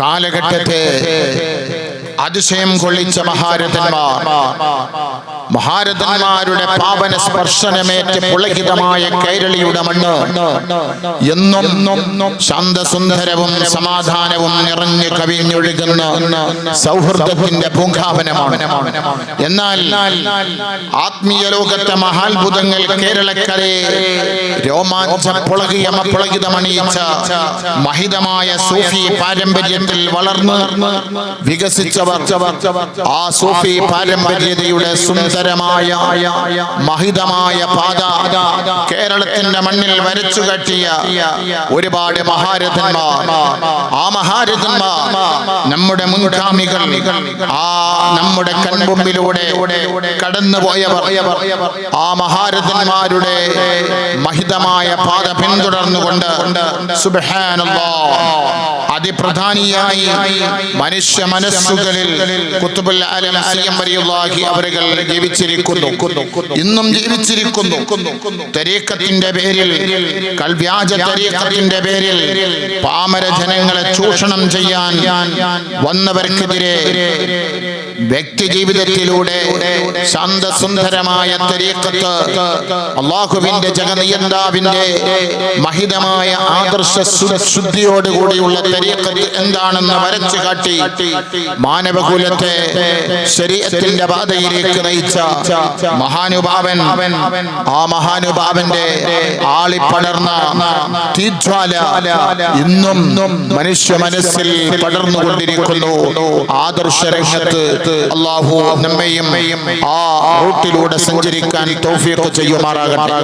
കാലഘട്ടത്തെ അതിശയം കൊള്ളിച്ച മഹാരഥന്മാരുടെ പാവന സ്പർശനമേറ്റ് പുളകിതമായ കൈരളിയുടെ മണ്ണ് എന്നും ശാന്തസുന്ദരവും സമാധാനവും നിറഞ്ഞു കവിഞ്ഞൊഴുകുന്ന സൗഹൃദത്തിന്റെ പൂങ്കാവനമാണ്. എന്നാൽ ആത്മീയ ലോകത്തെ മഹാത്ഭുതങ്ങൾ കേരളക്കരയെ പുളകിതമണിയിച്ച മഹിതമായ സൂഫി പാരമ്പര്യത്തിൽ വളർന്ന് വികസിച്ചവർ ആ സൂഫി പാരമ്പര്യതയുടെ സുന്ദരമായ മഹിതമായ പാത കേരളത്തിന്റെ മണ്ണിൽ വരച്ചു കട്ടിയ ഒരുപാട് മഹാരഥന്മാർ. ആ മഹാരഥന്മാർ നമ്മുടെ മുൻഗാമികൾ, ആ നമ്മുടെ കൺമുമ്പിലൂടെ കടന്നുപോയവർ, ആ മഹാരഥന്മാരുടെ മഹിതമായ പാത പിന്തുടർന്നുകൊണ്ട് സുബ്ഹാനല്ലാഹ് അതിപ്രധാനിയായി മനുഷ്യ മനസ്സുകളിൽ ഖുത്ബുൽ ആലം സിയം വലിയുള്ളാഹി അവர்கள் ജീവിച്ചിരിക്കുന്നു, ഇന്നും ജീവിച്ചിരിക്കുന്നു. തരീഖത്തിന്റെ പേരിൽ, കൽവ്യാജ തരീഖത്തിന്റെ പേരിൽ പാമര ജനങ്ങളെ ചൂഷണം ചെയ്യാൻ വന്നവർക്കെതിരെ വ്യക്തി ജീവിതത്തിലൂടെ ശാന്തസുന്ദരമായ തരീഖത്ത്, അല്ലാഹുവിന്റെ ജഗനിയന്താവിന്റെ മഹിതമായ ആദർശ ശുദ്ധിയോടുകൂടിയുള്ള തരീഖത്ത് എന്താണെന്ന് വരച്ചു കാട്ടി മാനവകുലത്തെ ശരീഅത്തിന്റെ പാതയിലേക്ക് നയിച്ച മഹാനുഭാവൻ, ആ മഹാനുഭാവന്റെ ആളിപ്പടർന്ന തീജ്വാല ഇന്നും മനുഷ്യ മനസ്സിൽ പടർന്നുകൊണ്ടിരിക്കുന്നു. ആദർശ രംഗത്ത് അല്ലാഹു നമ്മയും ആ റൂട്ടിലൂടെ സഞ്ചരിക്കാൻ തൗഫീഖ് ചെയ്യുമാറാകട്ടെ.